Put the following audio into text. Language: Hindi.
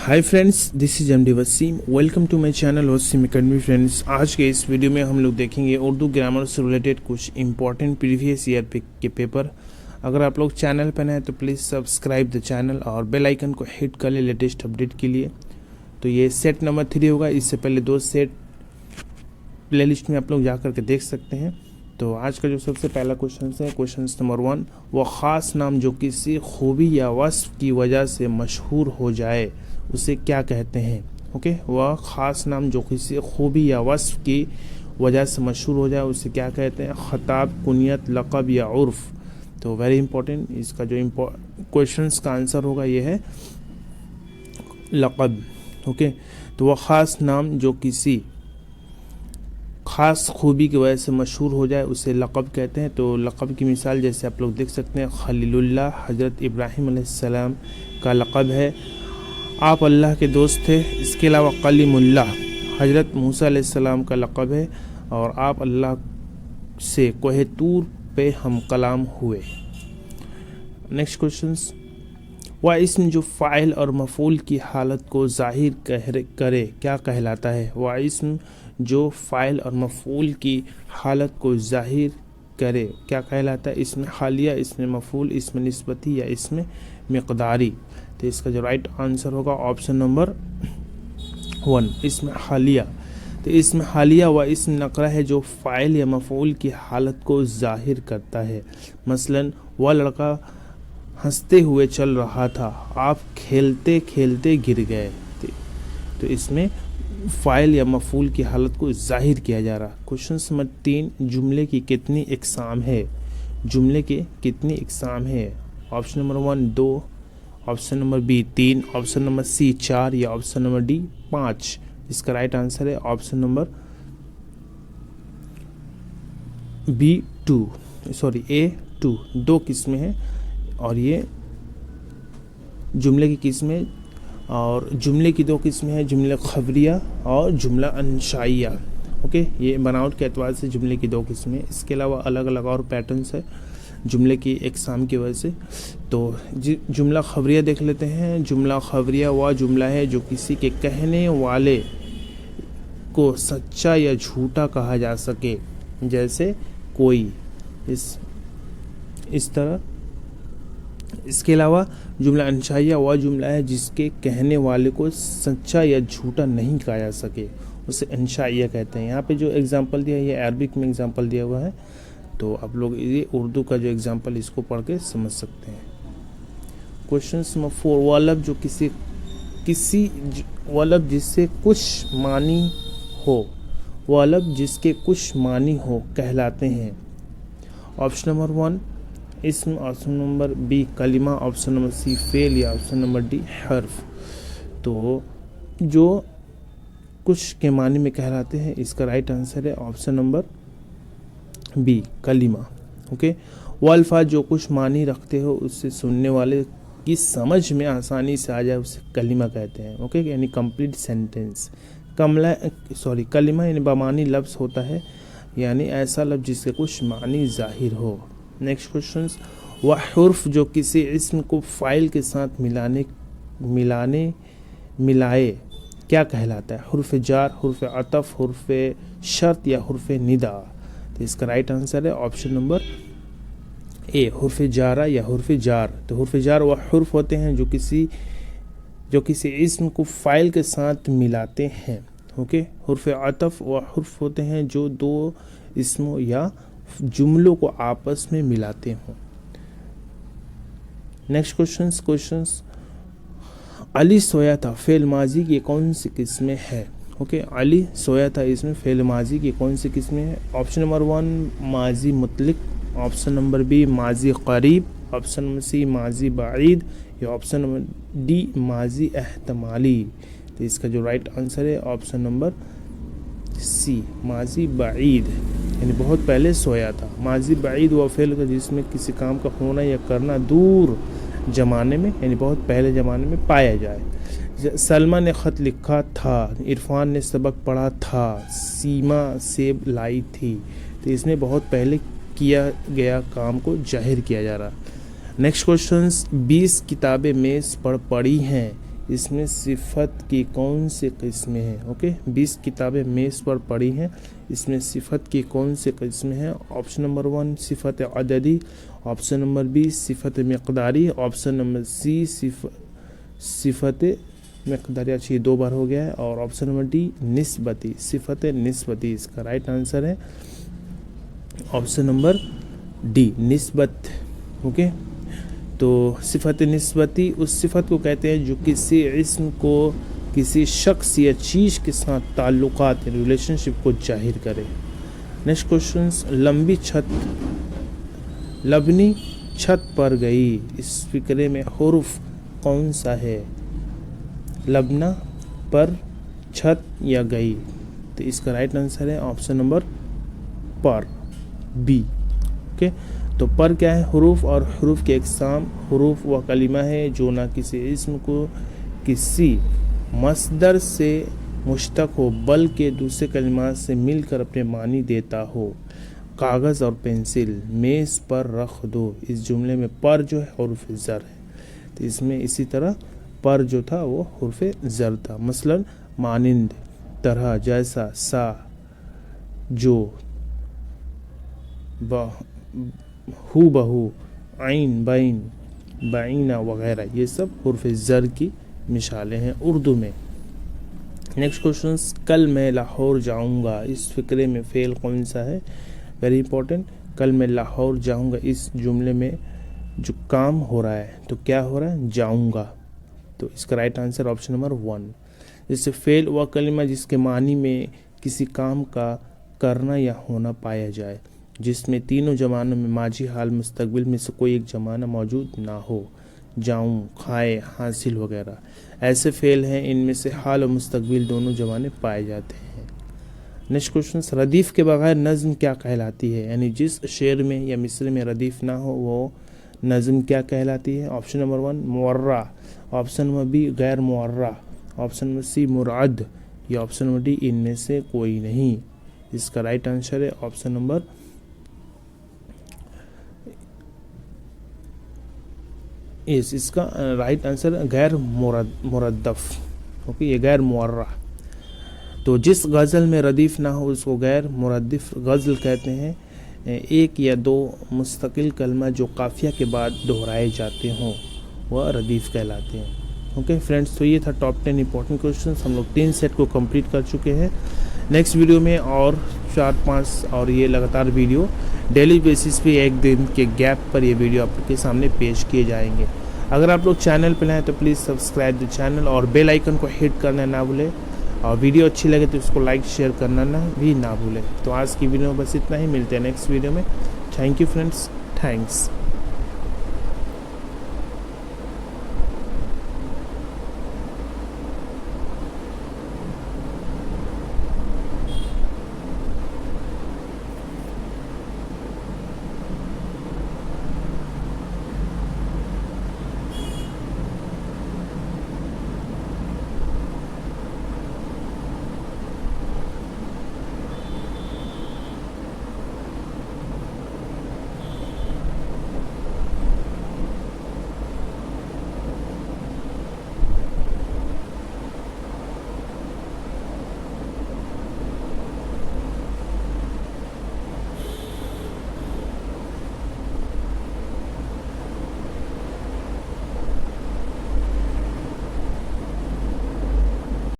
Hi friends, this is MD Waseem. Welcome to my channel Waseem academy. Friends, आज के इस वीडियो में हम लोग देखेंगे उर्दू ग्रामर से रिलेटेड कुछ इंपॉर्टेंट प्रीवियस ईयर के पेपर। अगर आप लोग चैनल पर नए हैं तो प्लीज़ सब्सक्राइब द चैनल और बेल आइकन को हिट कर ले लेटेस्ट अपडेट के लिए। तो ये सेट नंबर 3 होगा। इससे पहले 2 सेट प्लेलिस्ट में आप लोग जा करके देख सकते हैं। तो आज का जो सबसे पहला क्वेश्चन है, क्वेश्चन नंबर 1, वह ख़ास नाम जो किसी खूबी या वस्फ की वजह से मशहूर हो जाए उसे क्या कहते हैं। ओके, वह ख़ास नाम जो किसी खूबी या वस्फ की वजह से मशहूर हो जाए उसे क्या कहते हैं। खताब, कुनियत, लक़ब या उर्फ। तो वेरी इंपॉर्टेंट, इसका जो क्वेश्चंस का आंसर होगा ये है लक़ब। ओके, तो वह ख़ास नाम जो किसी ख़ास खूबी की वजह से मशहूर हो जाए उसे लक़ब कहते हैं। तो लक़ब की मिसाल जैसे आप लोग देख सकते हैं, खलीलुल्लाह हज़रत इब्राहीम अलैहिस्सलाम का लक़ब है। आप अल्लाह के दोस्त थे। इसके अलावा कलीमुल्लाह हज़रत मूसा अलैहिस्सलाम का लक़ब है और आप अल्लाह से कोहे तूर पे हम कलाम हुए। नेक्स्ट क्वेश्चंस, वह इस्म जो फ़ाइल और मफ़ूल की हालत को ज़ाहिर करे क्या कहलाता है। वह इस्म जो फ़ाइल और मफ़ूल की हालत को ज़ाहिर करे क्या कहलाता है। इसमें हालिया, इसमें मफ़ूल, इसमें निस्बती या इसमें मिक़दारी। तो इसका जो राइट आंसर होगा ऑप्शन नंबर 1, इसमें हालिया। तो इसमें हालिया व इसम नकरा है जो फ़ाइल या मफ़ूल की हालत को ज़ाहिर करता है। मसलन, वह लड़का हंसते हुए चल रहा था, आप खेलते खेलते गिर गए। तो इसमें फ़ाइल या मफ़ूल की हालत को ज़ाहिर किया जा रहा। क्वेश्चन नंबर 3, जुमले की कितनी इक़साम है। जुमले के कितनी इक़साम है। Option number 1 2, option number B 3, option number C 4 या ऑप्शन नंबर डी 5। इसका राइट आंसर है option number B 2, sorry A2। 2 किस्में हैं और ये जुमले की किस्में, और जुमले की 2 किस्में हैं, जुमला खबरिया और जुमला अंशाइया। ओके, ये बनावट के एतबार से जुमले की 2 किस्में। इसके अलावा अलग अलग और पैटर्न्स है जुमले की इक़साम की वजह से। तो जुमला खबरिया देख लेते हैं। जुमला खबरिया वह जुमला है जो किसी के कहने वाले को सच्चा या झूठा कहा जा सके, जैसे कोई, इस तरह। इसके अलावा जुमला अंशाइया वह जुमला है जिसके कहने वाले को सच्चा या झूठा नहीं कहा जा सके, उसे अंशाइया कहते हैं। यहाँ पे जो एग्जांपल दिया है ये अरबिक में एग्जांपल दिया हुआ है, तो आप लोग ये उर्दू का जो एग्जांपल इसको पढ़ के समझ सकते हैं। क्वेश्चन नंबर 4, वह लफ्ज़ जो वह लफ्ज़ जिससे कुछ मानी हो, वह लफ्ज़ जिसके कुछ मानी हो कहलाते हैं। ऑप्शन नंबर 1 इसम, ऑप्शन नंबर बी कलिमा, ऑप्शन नंबर सी फेल या ऑप्शन नंबर डी हर्फ। तो जो कुछ के मानी में कहलाते हैं, इसका राइट आंसर है ऑप्शन नंबर बी कलिमा। ओके, वह अल्फाज जो कुछ मानी रखते हो उससे सुनने वाले की समझ में आसानी से आ जाए उसे कलिमा कहते हैं। ओके, यानी कंप्लीट सेंटेंस। कलिमा यानी बमानी लफ्ज़ होता है, यानी ऐसा लफ्ज़ जिसके कुछ मानी ज़ाहिर हो। नेक्स्ट क्वेश्चन, वह हुर्फ जो किसी इस्म को फ़ाइल के साथ मिलाए क्या कहलाता है। हुर्फ जार, हुर्फ अतफ, हुर्फ शर्त या हुर्फ निदा। तो इसका राइट आंसर है ऑप्शन नंबर ए, हुर्फ जारा या हुर्फ जार। तो हुर्फ जार वह हुर्फ होते हैं जो किसी इस्म को फ़ाइल के साथ मिलाते हैं। ओके, हुर्फ अतफ वह हुर्फ होते हैं जो 2 इस्मों या जुमलों को आपस में मिलाते हों। नेक्स्ट क्वेश्चंस, अली सोया था फेल माजी की कौन सी किस्में है। ओके, अली सोया था, इसमें फेल माजी की कौन सी किस्में है। ऑप्शन नंबर 1 माजी मुतलिक, ऑप्शन नंबर बी माजी करीब, ऑप्शन नंबर सी माजी बाईद या ऑप्शन नंबर डी माजी एहतमाली। तो इसका जो राइट आंसर है ऑप्शन नंबर सी माजी बाईद, यानी बहुत पहले सोया था। माजी बाईद वह फेल का जिसमें किसी काम का होना या करना दूर ज़माने में यानी बहुत पहले ज़माने में पाया जाए। सलमा ने ख़त लिखा था, इरफान ने सबक पढ़ा था, सीमा सेब लाई थी। तो इसमें बहुत पहले किया गया काम को जाहिर किया जा रहा। नेक्स्ट क्वेश्चन, 20 किताबें मेज़ पर पड़ी हैं, इसमें सिफत की कौन सी किस्में हैं? ओके, 20 किताबें मेज़ पर पड़ी हैं, इसमें सिफत की कौन सी किस्में हैं? ऑप्शन नंबर 1 सिफत अददी, ऑप्शन नंबर बी सिफत मिक़दारी, ऑप्शन नंबर सी सिफत मिक़दारी। अच्छी 2 बार हो गया है। और ऑप्शन नंबर डी निस्बती, सिफत निस्बती। इसका राइट आंसर है ऑप्शन नंबर डी निस्बत। ओके, तो सिफत निस्बती उस सिफत को कहते हैं जो किसी इस्म को किसी शख्स या चीज़ के साथ ताल्लुकात रिलेशनशिप को जाहिर करे। नेक्स्ट क्वेश्चन, लबनी छत पर गई, इस फिक्रे में हुर्फ कौन सा है? लबना, पर, छत या गई। तो इसका राइट आंसर है ऑप्शन नंबर पर, बी। ओके, तो पर क्या है? हुरूफ और हुरूफ के इक़साम। हुरूफ वह कलिमा है जो ना किसी इस्म को किसी मस्दर से मुश्तक हो बल्कि दूसरे कलिमात से मिलकर अपने मानी देता हो। कागज़ और पेंसिल मेज़ पर रख दो, इस जुमले में पर जो है हुरूफ ज़र है, तो इसमें इसी तरह पर जो था वो हुरूफ ज़र था। मसलन मानिंद, तरह, जैसा, सा, जो, हू बहू, आइन, बैन, बैना वगैरह, ये सब हुर्फ ज़र की मिसालें हैं उर्दू में। नेक्स्ट क्वेश्चन, कल मैं लाहौर जाऊंगा, इस फिक्रे में फ़ेल कौन सा है? वेरी इंपॉर्टेंट, कल मैं लाहौर जाऊंगा, इस जुमले में जो काम हो रहा है, तो क्या हो रहा है? जाऊंगा। तो इसका राइट आंसर ऑप्शन नंबर 1। इससे फ़ेल वह कलिमा जिसके मानी में किसी काम का करना या होना पाया जाए, जिसमें तीनों ज़मानों में माजी, हाल, मुस्तकबिल में से कोई एक ज़माना मौजूद ना हो। जाऊं, खाए, हासिल वगैरह ऐसे फ़ेल हैं, इनमें से हाल और मुस्तकबिल दोनों ज़माने पाए जाते हैं। नेक्स्ट क्वेश्चन, रदीफ़ के बगैर नज़्म क्या कहलाती है? यानी जिस शेर में या मिसरे में रदीफ़ ना हो वो नज़्म क्या कहलाती है? ऑप्शन नंबर 1 मुअर्रा, ऑप्शन नंबर बी गैर मुअर्रा, ऑप्शन नंबर सी मुरअद, या ऑप्शन नंबर डी इनमें से कोई नहीं। इसका राइट आंसर है ऑप्शन नंबर इसका राइट आंसर गैर मुरद्दफ। ओके, ये गैर मुअर्रा। तो जिस गज़ल में रदीफ़ ना हो उसको गैर मुरद्दफ गज़ल कहते हैं। एक या दो मुस्तकिल कलमा जो काफ़िया के बाद दोहराए जाते हों वह रदीफ़ कहलाते हैं। ओके फ्रेंड्स, तो ये था टॉप 10 इंपॉर्टेंट क्वेश्चन। हम लोग 3 सेट को कंप्लीट कर चुके हैं। नेक्स्ट वीडियो में और 4-5 और ये लगातार वीडियो डेली बेसिस पे एक दिन के गैप पर ये वीडियो आपके सामने पेश किए जाएंगे। अगर आप लोग चैनल पर हैं तो प्लीज़ सब्सक्राइब द चैनल और बेल आइकन को हिट करना ना भूलें, और वीडियो अच्छी लगे तो उसको लाइक शेयर करना भी ना भूलें। तो आज की वीडियो में बस इतना ही, मिलते हैं नेक्स्ट वीडियो में। Thank you friends, thanks.